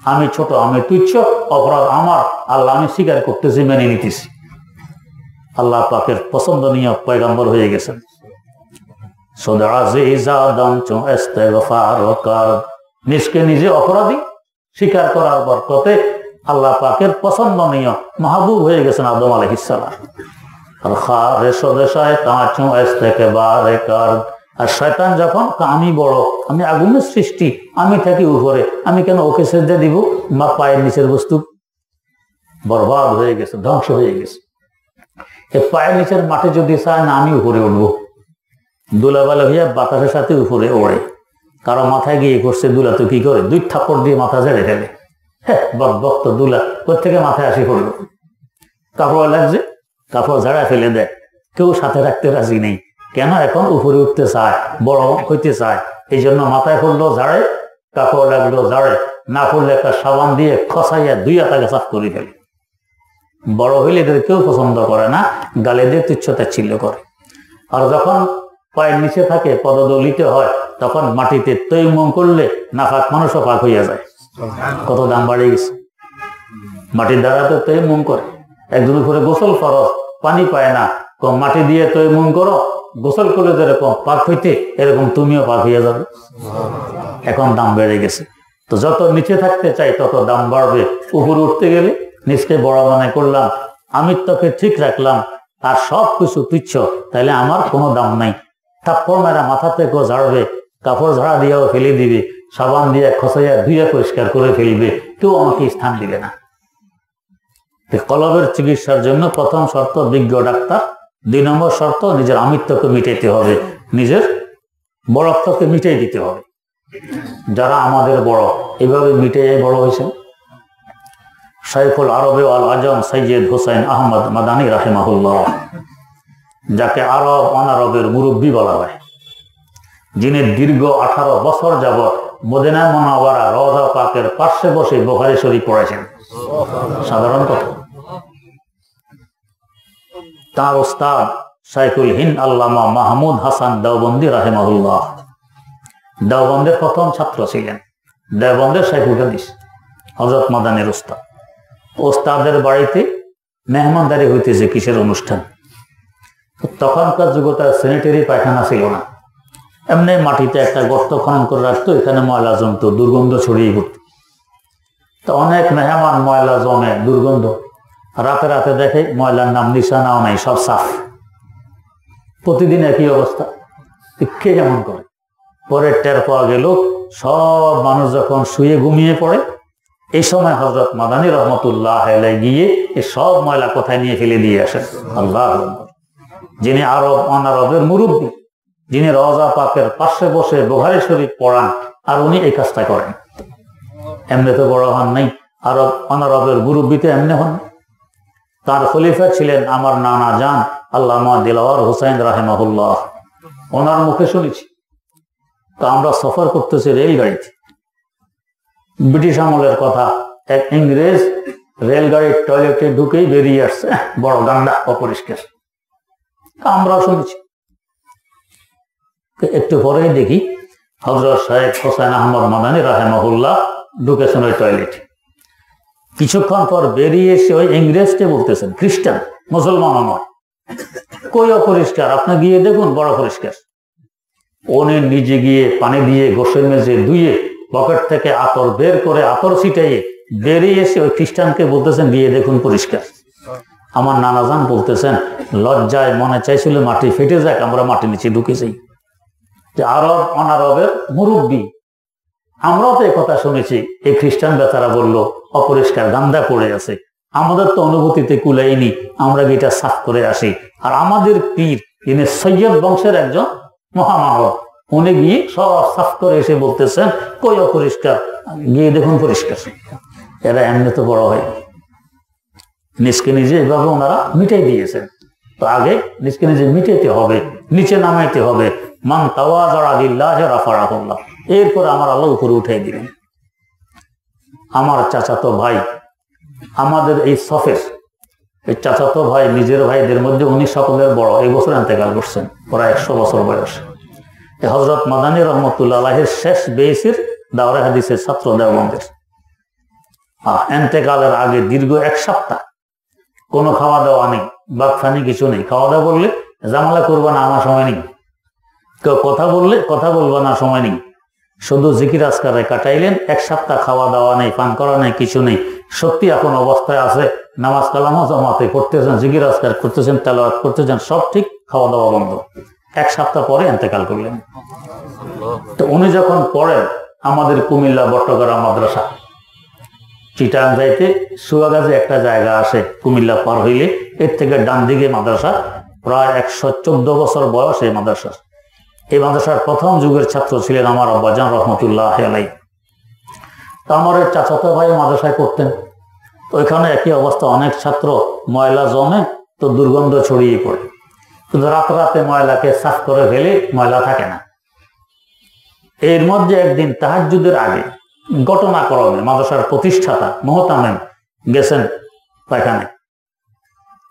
আমি ছোট, আমি তুচ্ছ, অপরাধ আমার, আল্লাহ আমি স্বীকার করতেছি, মেনে নিতেছি। আল্লাহ পাকের পছন্দনীয় পয়গম্বর হয়ে গেছেন। নিজকে নিজে অপরাধী স্বীকার করার বরকতে আল্লাহ পাকের পছন্দনীয় মাহবুব হয়ে গেছেন আদম আলাইহিস সালাম। আর শয়তান যখন আমি বড়, আমি আগুনের সৃষ্টি, আমি থাকি উপরে, আমি কেন ওকে সেজদা দিব? মা পায়ের নিচের বস্তু বরবাদ হয়ে গেছে, ধ্বংস হয়ে গেছে। এই পায়ের নিচের মাটি যদি চায় না আমি উপরে উঠবো, দুলাবালা হইয়া বাতাসের সাথে উপরে ওড়ে। কারো মাথায় গিয়ে করছে দুলা, তো কি করে? 2 থাপ্পড় দিয়ে মাথা ঝেড়ে ফেলে। হ্যাঁ, বক্ত দুলা কোথেকে মাথায় আসি পড়লো। কাপড় লাগছে, কাপড় ঝাড়া ফেলে দেয়, কেউ সাথে রাখতে রাজি নেই। কেন? এখন উপরে উঠতে চায়, বড় হইতে চায়, এই জন্য মাথায় পড়লো ঝাড়ে, কাপড় লাগলো ঝাড়ে, না পড়লে একটা সাবান দিয়ে খসাইয়া 2 তাকে সাফ করে ফেলে। বড় হইলে এদের কেউ পছন্দ করে না, গালে দিয়ে তুচ্ছ-তাচ্ছিল্য করে। আর যখন পায়ের নিচে থাকে, পদদলিত হয়, তখন মাটিতে তৈমম করলে নাফাক মানুষও পাক হইয়া যায়। কত দাম বাড়িয়ে গেছে। মাটির দ্বারা তো তৈমম করে। একজন উপরে গোসল ফরজ, পানি পায় না, কম মাটি দিয়ে তৈমম করো, গোসল করলে যেরকম পাক হইতে, এরকম তুমিও পাক হইয়া যাবে। এখন দাম বেড়ে গেছে। তো যত নিচে থাকতে চাই তত দাম বাড়বে। উপরে উঠতে গেলে নিজকে বড় মনে করলাম, আমিত্বকে ঠিক রাখলাম, আর সব কিছু তুচ্ছ, তাহলে আমার কোনো দাম নাই। থাপ্পড় মেরা মাথা থেকেও ঝাড়বে, কাপড় ঝাড়া দিয়েও ফেলে দিবে, সাবান দিয়ে খসাইয়া ধুইয়া পরিষ্কার করে ফেলবে, কেউ আমাকে স্থান দিবে না। কলবের চিকিৎসার জন্য প্রথম শর্ত বিজ্ঞ ডাক্তার, 2 নম্বর শর্ত নিজের আমিত্বকে মিটাইতে হবে, নিজের বড়ত্বকে মিটাই দিতে হবে। যারা আমাদের বড় এভাবে মিটাই বড় হয়েছেন, শাইখুল আরবে আল আজম সৈয়দ হুসাইন আহমদ মাদানী রাহিমাহুল্লাহ, যাকে আরব অনারবের মুরব্বী বলা হয়, যিনি দীর্ঘ 18 বছর যাবৎ মদিনা মুনাওয়ারা রওজা পাকের পাশে বসে বুখারী শরীফ পড়েছেন। সাধারণ কথা। তার উস্তাদ শাইখুল হিন্দ আল্লামা মাহমুদ হাসান দেওবন্দি রাহিমাহুল্লাহ দেওবন্দের প্রথম ছাত্র ছিলেন। দেওবন্দের শাইখুল হাদিস হযরত মাদানীর উস্তাদ। ওস্তাদের বাড়িতে মেহমানদারি হইতেছে কিসের অনুষ্ঠান। তখনকার যুগে তার স্যানিটারি পায়খানা ছিল না, এমনি মাটিতে একটা গর্ত খনন করে রাখতো, এখানে ময়লা জমতো, দুর্গন্ধ ছড়িয়ে পড়তো। তো অনেক মেহমান, ময়লা জমে, দুর্গন্ধ, রাতে রাতে দেখে ময়লার নাম নিশানাও নাই, সব সাফ। প্রতিদিন একই অবস্থা, কে যেমন করে। পরে টের পাওয়া গেল সব মানুষ যখন শুয়ে ঘুমিয়ে পড়ে, এই সময় হযরত মাদানী রহমতুল্লাহ আলাইহি গিয়ে এই সব ময়লা কোথায় নিয়ে ফেলে দিয়ে আসেন। আল্লাহ, যিনি আরব অনারবের মুরব্বী, যিনি রওজা পাকের পাশে বসে বুখারী শরীফ পড়ান, আর উনি এই কাজটা করেন। এমনি তো বড় হন নাই, আরব অনারবের মুরব্বীতে এমনি হন। তার খলিফা ছিলেন আমার নানা জান আল্লামা দিলওয়ার হুসাইন রাহিমাহুল্লাহ, ওনার মুখে শুনেছি। তো আমরা সফর করতেছি রেলগাড়িতে, ব্রিটিশ আমলের কথা, এক ইংরেজ রেলগাড়ির টয়লেটে ঢুকেই বেরিয়ে আসছে, বড় গান্ডা, অপরিষ্কার। আমরাও শুনেছি। একটু পরেই দেখি হযরত শাইখ হোসেন আহমদ মাদানী রাহিমাহুল্লাহ ঢুকেছেন ওই টয়লেটে। কিছুক্ষণ পর বেরিয়ে এসে ওই ইংরেজকে বলতেছেন, খ্রিস্টান, মুসলমানও নয়, কই অপরিষ্কার, আপনি গিয়ে দেখুন, বড় পরিষ্কার। উনি নিজে গিয়ে পানি দিয়ে গোসল মেজে ধুয়ে পকেট থেকে আতর বের করে আতর ছিটাইয়ে বেরিয়ে এসে ওই খ্রিস্টানকে বলতেছেন, গিয়ে দেখুন পরিষ্কার। আমার নানাজান বলতেছেন, লজ্জায় মনে চাইছিল মাটি ফেটে যাক, আমরা মাটি নিচে ঢুকে যাই। যে আরব অনারবের মুরব্বী, আমরাও তো এই কথা শুনেছি। এই খ্রিস্টান বেচারা বলল অপরিষ্কার, গান্দা পড়ে আছে, আমাদের তো অনুভূতিতে কুলাইনি, আমরা গিটা সাফ করে আসি। আর আমাদের পীর, যিনি সৈয়দ বংশের একজন মহামানব, উনি গিয়ে সব সাফ করে এসে বলতেছেন, কই অপরিষ্কার, গিয়ে দেখুন পরিষ্কার। এরা এমনি তো বড় হয়, নিজকে নিজে এভাবে ওনারা মিটাই দিয়েছেন। তো আগে নিজকে নিজে মিটাইতে হবে, নিচে নামাইতে হবে। মান তাওয়াযা লিল্লাহি রাফাআহুল্লাহ, এরপর আমার আল্লাহ উপরে উঠাই দিলেন। আমার চাচাতো ভাই, আমাদের এই সফের এই চাচাতো ভাই, নিজের ভাইদের মধ্যে উনি সকলের বড়, এই বছর ইন্তেকাল করছেন, প্রায় 100 বছর বয়স। হযরত মাদানী রহমতুল্লাহ আলাইহির শেষ বেইসির দাওরায়ে হাদিসের ছাত্র দেওবন্দের। ইন্তেকালের আগে দীর্ঘ 1 সপ্তাহ কোনো খাওয়া দাওয়া নেই, বাকফানি কিছু নেই। খাওয়া দাওয়া বললে জামালা করবা না, আমার সময় নেই। কেউ কথা বললে কথা বলবা না, সময় নেই। শুধু জিকির আজকারে কাটাইলেন। 1 সপ্তাহ খাওয়া দাওয়া নেই, পান করা নেই, কিছু নেই। সত্যি এখন অবস্থায় আছে, নামাজ কালামও জামাতে পড়তেছেন, জিকির আজকার করতেছেন, তেলাওয়াত করতেছেন, সব ঠিক, খাওয়া দাওয়া বন্ধ। 1 সপ্তাহ পরে ইন্তেকাল করলেন। তো উনি যখন পড়েন আমাদের কুমিল্লা বট্টগ্রাম মাদ্রাসা, চিটাং যাইতে সুয়াগাজে একটা জায়গা আসে, কুমিল্লা পার হইলে এর থেকে ডান দিকে মাদ্রাসা, প্রায় 114 বছর বয়স এই মাদ্রাসা। এই মাদ্রাসার প্রথম যুগের ছাত্র ছিলেন আমার আব্বাজান রহমতুল্লাহ আলাইহি। তো আমার চাচাতো ভাই মাদ্রাসায় পড়তেন, ওইখানে একই অবস্থা, অনেক ছাত্র, ময়লা জমে তো দুর্গন্ধ ছড়িয়ে পড়ে। কিন্তু রাতে রাতে ময়লাকে সাফ করে ফেলে ময়লা থাকে না। এর মধ্যে একদিন তাহাজ্জুদের আগে ঘটনাক্রমে মাদ্রাসার প্রতিষ্ঠাতা মুহতামিম গেছেন পায়খানায়।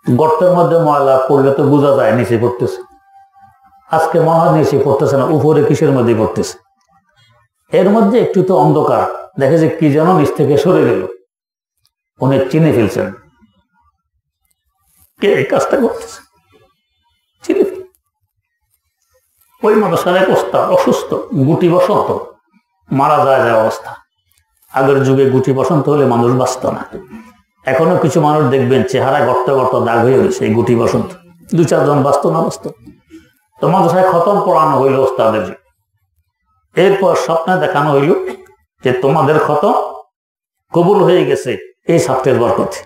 গর্তের মধ্যে ময়লা পড়লে তো বোঝা যায় নিচে পড়তেছে। আজকে মনে হয় নিচে পড়তেছে না, উপরে কিসের মধ্যে পড়তেছে। এর মধ্যে একটু তো অন্ধকার, দেখে যে কি যেন নিচ থেকে সরে গেল। উনি চিনে ফেলছেন কে এই কাজটা করতেছে, চিনে ফেল। ওই মাদ্রাসার এক ওস্তাদ অসুস্থ, গুটি বসন্ত, মারা যায় অবস্থা। আগের যুগে গুটি বসন্ত হলে মানুষ বাঁচত না। এখনো কিছু মানুষ দেখবেন চেহারা গর্ত গর্ত দাগ হয়ে গেছে, এই গুটি বসন্ত। 2-4 জন বাঁচত না বাঁচত। তো মাদ্রাসায় খতম পড়ানো হইল ওস্তাদের। এরপর স্বপ্নে দেখানো হইল যে তোমাদের খতম কবুল হয়ে গেছে এই ছাত্রের বরকতে।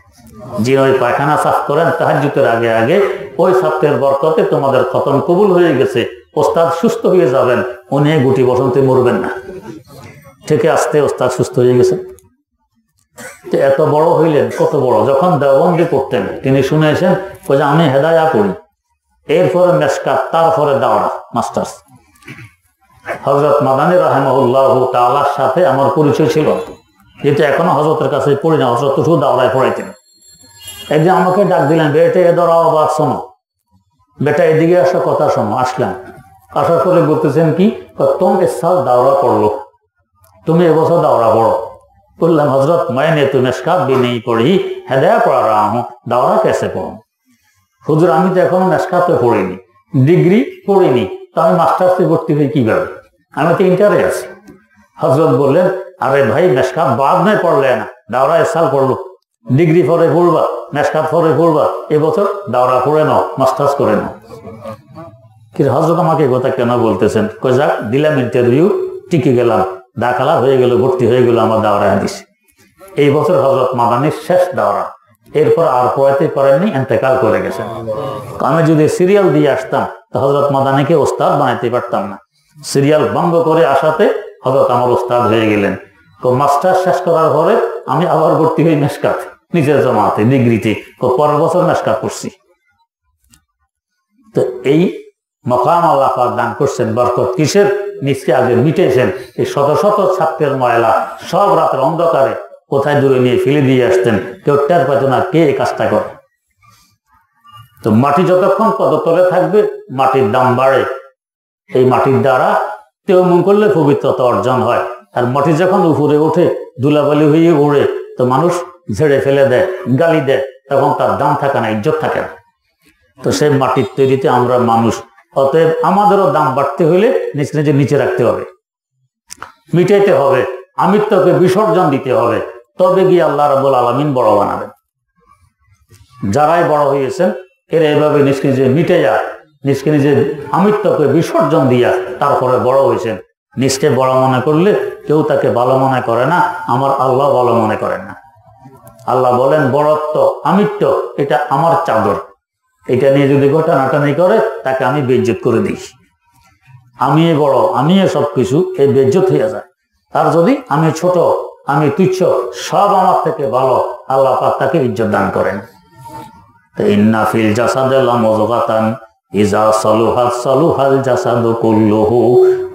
যিনি ওই পায়খানা সাফ করেন তাহাজ্জুদের আগে আগে, ওই ছাত্রের বরকতে তোমাদের খতম কবুল হয়ে গেছে, ওস্তাদ সুস্থ হয়ে যাবেন, উনি গুটি বসন্তে মরবেন না। থেকে আসতে ওস্তাদ সুস্থ হয়ে গেছে। এত বড় হইলেন, কত বড়! যখন দেওবন্দি করতেন তিনি শুনেছেন যে আমি হেদায়া পড়ি, এরপরে মেশকাত, তারপরে দাওরা মাস্টার্স। হযরত মাদানী রাহিমাহুল্লাহ তাআলার সাথে আমার পরিচয় ছিল, যেহেতু এখনো হযরতের কাছে পড়ি না, হযরত শুধু দাওরায় পড়াইতেন। একদিন আমাকে ডাক দিলেন, বেটা এ ধরাও বাদ শোনো, বেটা এদিকে আসা কথা শোনো। আসলাম, আসার পরে বলতেছেন কি, तुम इस साल दावरा पढ़ लो, তুমি এবছর দাওরা পড়ো। বললাম হজরত मैंने तो मिशकात भी नहीं पढ़ी, हिदाया पढ़ रहा हूँ, दावरा कैसे पढ़ूं? হুজুর আমি তো এখনো মিশকাতে পড়িনি, ডিগ্রি পড়িনি, তো আমি মাস্টার্সে ভর্তি হই কিভাবে? আমি তো ইন্টারে আছি। হজরত বললেন, আরে ভাই মিশকাত बाद में पढ़ लेना, दावरा इस साल पढ़ लो, ডিগ্রি পরে পড়বা, মিশকাত পরে পড়বা, এবছর দাওরা পড়ে নাও, মাস্টার্স করে নাও। কি হযরত আমাকে কথা কেন বলতেছেন? কই যাক, দিলাম ইন্টারভিউ, টিকে গেলাম, দাখিলা হয়ে গেল, ভর্তি হয়ে গেল আমার দাওরা হাদিস। এই বছর হযরত মাদানীর শেষ দাওরা, এরপর আর পড়াতে পারেননি, ইন্তেকাল করে গেছেন। আমি যদি সিরিয়াল দিয়ে আসতাম তো হযরত মাদানীকে ওস্তাদ বানাইতে পারতাম না। সিরিয়াল ভঙ্গ করে আসাতে হযরত আমার ওস্তাদ হয়ে গেলেন। তো মাস্টার শেষ করার পরে আমি আবার ভর্তি হই মিশকাত, নিজের জমাতে ডিগ্রিতে, তো পরের বছর মিশকাত করছি। তো এই মকাম আল্লাহ পাক দান করছেন, বরকত কিসের? নিজকে আগে মিটেছেন। এই শত শত ছাত্রের ময়লা সব রাতের অন্ধকারে কোথায় দূরে নিয়ে ফেলে দিয়ে আসতেন, কেউ টের পেত না কে এই কাজটা করে। তো মাটি যতক্ষণ পদতলে থাকবে মাটির দাম বাড়ে, এই মাটির দ্বারা তেমন করলে পবিত্রতা অর্জন হয়। আর মাটি যখন উপরে ওঠে, ধুলাবালি হয়ে ওড়ে, তো মানুষ ঝেড়ে ফেলে দেয়, গালি দেয়, তখন তার দাম থাকে না, ইজ্জত থাকে না। তো সেই মাটির তৈরিতে আমরা মানুষ, অতএব আমাদেরও দাম বাড়তে হইলে নিজে নিজে নিচে রাখতে হবে, মিটাইতে হবে, আমিত্বকে বিসর্জন দিতে হবে, তবে গিয়ে আল্লাহ রাব্বুল আলামিন বড় বানাবেন। যারাই বড় হয়েছেন এরা এভাবে নিজকে নিজে মিটাইয়া, নিজকে নিজে আমিত্বকে বিসর্জন দিয়া তারপরে বড় হয়েছেন। নিজকে বড় মনে করলে কেউ তাকে ভালো মনে করে না, আমার আল্লাহ ভালো মনে করেন না। আল্লাহ বলেন বড়ত্ব, আমিত্ব এটা আমার চাদর, এটা নিয়ে যদি ঘটানাটানি করে তাকে আমি বেইজ্জত করে দিই। আমি বড়, আমি সবকিছু, এই বেইজ্জত হয়ে যায়। আর যদি আমি ছোট, আমি তুচ্ছ, সব আমার থেকে ভালো, আল্লাহ পাক তাকে ইজ্জত দান করেন। তো ইন্না ফিল জাসাদি লামুযগাতান ইযা সালুহাত সালুহাল জাসাদু কুল্লুহু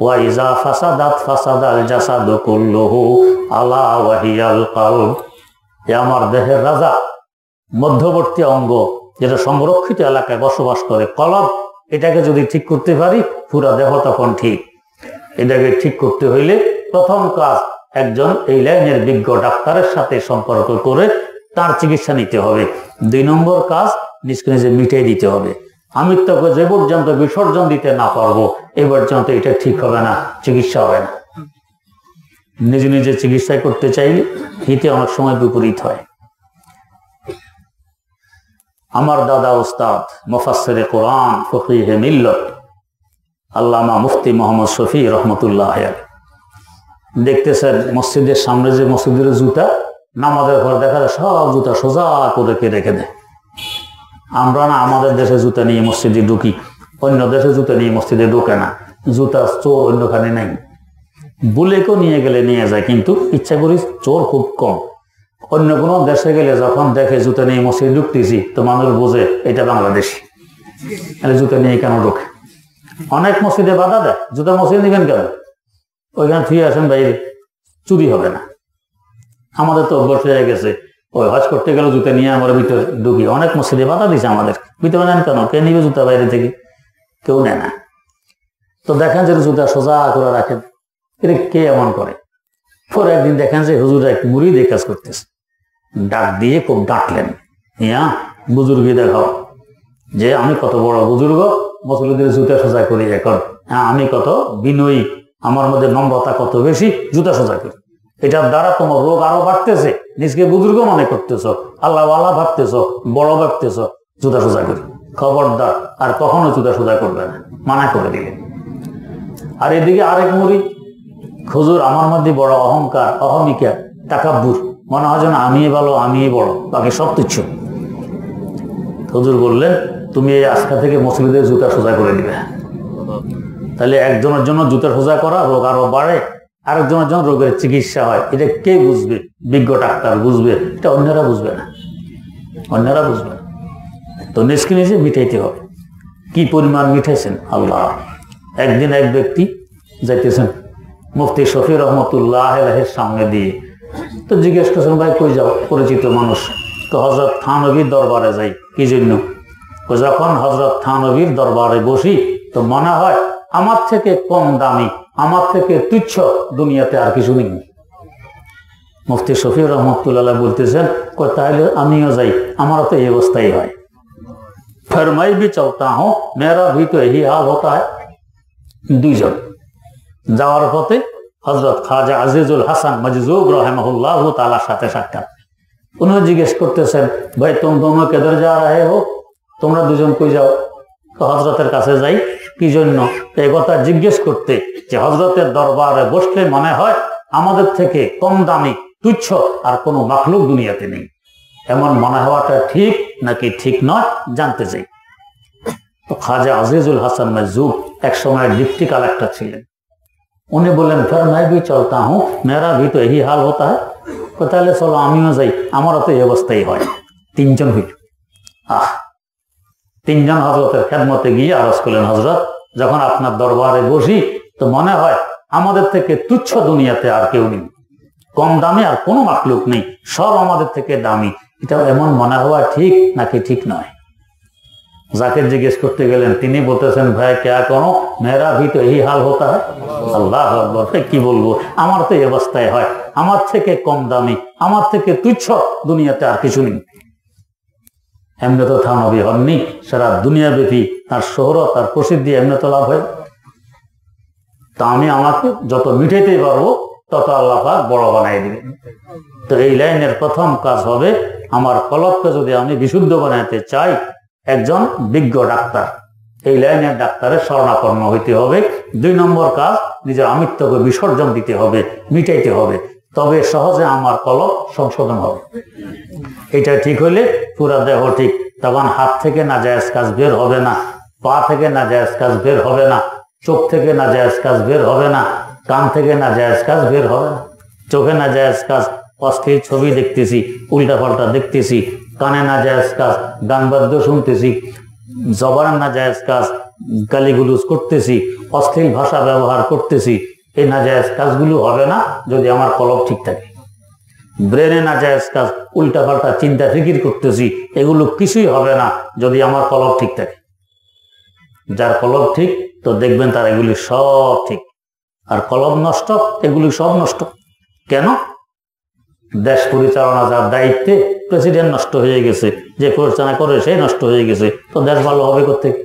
ওয়া ইযা ফাসাদাত ফাসাদাল জাসাদু কুল্লুহু আলা ওয়া হিয়াল কলব। এ আমার দেহের রাজা, মধ্যবর্তী অঙ্গ, যেটা সংরক্ষিত এলাকায় বসবাস করে, কলব, এটাকে যদি ঠিক করতে পারি পুরা দেহ তখন ঠিক। এটাকে ঠিক করতে হইলে প্রথম কাজ একজন এই লাইনের বিজ্ঞ ডাক্তারের সাথে সম্পর্ক করে তার চিকিৎসা নিতে হবে। 2 নম্বর কাজ নিজকে নিজে মিটিয়ে দিতে হবে। আমিত্বকে যে পর্যন্ত বিসর্জন দিতে না পারবো এ পর্যন্ত এটা ঠিক হবে না, চিকিৎসা হবে না। নিজে নিজে চিকিৎসা করতে চাইলে হিতে অনেক সময় বিপরীত হয়। আমার দাদা উস্তাদ মুফাসসিরে কোরআন ফকিহে মিল্লত আল্লামা মুফতি মোহাম্মদ শফি রহমতুল্লাহ আলাইহি দেখতেছেন মসজিদের সামনে যে মসজিদের জুতা, নামাজের ঘর দেখা যায় সব জুতা সোজা করে রেখে দেয়। আমরা না আমাদের দেশে জুতা নিয়ে মসজিদে ঢুকি, অন্য দেশে জুতা নিয়ে মসজিদে ঢুকে না। জুতা চোর অন্যখানে নাই, বুলেকেও নিয়ে গেলে নিয়ে যায়, কিন্তু ইচ্ছা করি চোর খুব কম। অন্য কোনো দেশে গেলে যখন দেখে জুতা নিয়ে মসজিদে ঢুকতেছি তো মানুষ বোঝে এটা বাংলাদেশি, জুতা নিয়ে কেন ঢোকে। অনেক মসজিদে বাধা দেয়, জুতা মসজিদে নিবেন কেন, ওইখানে ফিরে আসেন বাইরে, চুরি হবে না। আমাদের তো অভ্যাস হয়ে গেছে, ওই হজ করতে গেলে জুতা নিয়ে আমরা ভিতরে ঢুকি। অনেক মসজিদে বাধা দিছে আমাদের, ভিতরে নেন কেন, কে নিবে জুতা বাইরে থেকে? কেউ নেয় না। তো দেখেন যে জুতা সোজা করে রাখেন, এটা কে এমন করে? পরে একদিন দেখেন যে হুজুর এক মুরিদ কাজ করতেছে, ডাক দিয়ে খুব ডাকলেন, ইয়া বুজুর্গি দেখাও যে আমি কত বড় বুজুর্গ, মুসলিমদের জুতা সোজা করি এখন, আমি কত বিনয়ী, আমার মধ্যে নম্রতা কত বেশি, জুতা সোজা করি। এটার দ্বারা তোমার রোগ আরো বাড়তেছে, নিজকে বুজুর্গ মনে করতেছ, আল্লাহ আল্লাহ ভাবতেছ, বড় ভাবতেছ, জুতা সোজা করি। খবরদার আর কখনো জুতা সোজা করবে না, মানা করে দিলেন। আর এদিকে আরেক মুরিদ হুজুর আমার মধ্যে বড় অহংকার, অহমিকা, তাকাব্বুর, মনে হয় যেন আমি ভালো, আমি বড়, বাকি সব তুচ্ছ। হুজুর বললেন তুমি আজকে থেকে মসজিদে জুতা সোজা করে দিবে। তাহলে একজনের জন্য জুতা সোজা করা রোগ আরো বাড়ে, আরেকজনের জন্য রোগের চিকিৎসা হয়। এটা কে বুঝবে? বিজ্ঞ ডাক্তার বুঝবে, এটা অন্যরা বুঝবে না, অন্যরা বুঝবে না। তো নিজকে নিজে মিটাইতে হবে। কি পরিমাণ মিটাইছেন আল্লাহ। একদিন এক ব্যক্তি যাইতেছেন মুফতি শফি রহমতুল্লাহ আলাইহির সামনে দিয়ে, তো জিজ্ঞেস করছেন ভাই কই যাও? পরিচিত মানুষ। তো হযরত থানবীর দরবারে যাই। কি জন্য? যখন হযরত থানবীর দরবারে বসি তো মনে হয় আমার থেকে কম দামি, আমার থেকে তুচ্ছ দুনিয়াতে আর কিছু নেই। মুফতি শফি রহমতুল্লাহ বলতেছেন তাহলে আমিও যাই, আমারও তো এই অবস্থাই হয়। फिर मैं भी चलता हूं, मेरा भी तो यही हाल होता है। দুইজন যাওয়ার পথে হযরত খাজা আজিজুল হাসান মজজুব রাহিমাহুল্লাহ তাআলার সাথে সাক্ষাৎ। উনি জিজ্ঞেস করতেছেন ভাই তুম দোনো কেদর যা রহে হো? তোমরা দুজন কই যাও? তো হযরতের কাছে যাই। কি জন্য? এই কথা জিজ্ঞেস করতে যে হযরতের দরবারে বসলে মনে হয় আমাদের থেকে কম দামি, তুচ্ছ আর কোনো মাখলুক দুনিয়াতে নেই। এমন মনে হওয়াটা ঠিক নাকি ঠিক নয় জানতে চাই। তো খাজা আজিজুল হাসান মজজুব এক সময় ডিপ্টি কালেক্টর ছিলেন। উনি বললেন ফির मैं भी चलता हूं, मेरा भी तो यही हाल होता है। তাহলে চলো আমিও যাই, আমারও তো এই অবস্থাই হয়। তিনজন হইল। তিনজন হযরতের খেদমতে গিয়ে আরজ করলেন হযরত যখন আপনার দরবারে বসি তো মনে হয় আমাদের থেকে তুচ্ছ দুনিয়াতে আর কেউ নেই, কম দামি আর কোনো মাখলুক নেই, সব আমাদের থেকে দামি। এটা এমন মনে হওয়া ঠিক নাকি ঠিক নয়? যাকে জিজ্ঞেস করতে গেলেন তিনি বলতেছেন ভাই ক্যা করো, মেরা ভি তো এই হাল হতা হয়। আল্লাহু আকবার। কি বলবো, আমার তো এই অবস্থায় হয়, আমার থেকে কম দামি, আমার থেকে তুচ্ছ দুনিয়াতে আর কিছু নেই। এমনি তো থানবী হননি, সারা দুনিয়াব্যাপী তার শোহরত, তার প্রসিদ্ধি এমনি তো লাভ হয়। তা আমি আমাকে যত মিটাইতে পারবো তত আল্লাহ পাক বড় বানাই দিবেন। তো এই লাইনের প্রথম কাজ হবে আমার কলবকে যদি আমি বিশুদ্ধ বানাতে চাই, একজন বিজ্ঞ ডাক্তার, এই লাইনের ডাক্তারের শরণাপন্ন হইতে হবে। ২ নম্বর কাজ নিজের আমিত্বকে বিসর্জন দিতে হবে, মিটাইতে হবে। তবে সহজে আমার কলব সংশোধন হবে। এটা ঠিক হইলে পুরা দেহ ঠিক, তখন হাত থেকে নাজায়েজ কাজ বের হবে না, পা থেকে নাজায়েজ কাজ বের হবে না, চোখ থেকে নাজায়েজ কাজ বের হবে না, কান থেকে নাজায়েজ কাজ বের হবে না। চোখে নাজায়েজ কাজ অস্থির ছবি দেখতেছি, উল্টা পাল্টা দেখতেছি, কানে নাজায়েজ কাজ গান বাদ্য শুনতেছি, জবান নাজায়েজ কাজ গালিগুলুজ করতেছি, অশ্লীল ভাষা ব্যবহার করতেছি, এই নাজায়েজ কাজগুলো হবে না যদি আমার কলব ঠিক থাকে। ব্রেনে নাজায়েজ কাজ উল্টা পাল্টা চিন্তা ফিকির করতেছি, এগুলো কিছুই হবে না যদি আমার কলব ঠিক থাকে। যার কলব ঠিক তো দেখবেন তার এগুলি সব ঠিক, আর কলব নষ্ট এগুলি সব নষ্ট। কেন? দেশ পরিচালনা যার দায়িত্বে, প্রেসিডেন্ট নষ্ট হয়ে গেছে, যে পরিচালনা করে সেই নষ্ট হয়ে গেছে, তো দেশ ভালো হবে কোথেকে?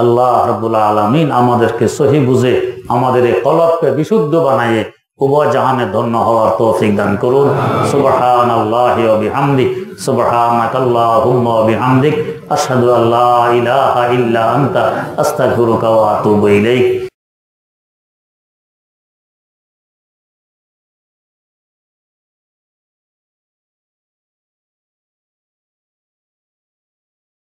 আল্লাহ রাব্বুল আলামিন আমাদেরকে সহি বুঝে আমাদের এই কলবকে বিশুদ্ধ বানাইয়ে উভয় জাহানে ধন্য হওয়ার তৌফিক দান করুন। সুবহানাল্লাহি ওয়া বিহামদি, সুবহানাকাল্লাহুম্মা ওয়া বিহামদিক, আশহাদু আল্লা ইলাহা ইল্লা আনতা, আস্তাগফিরুকা ওয়া আতুবু ইলাইক।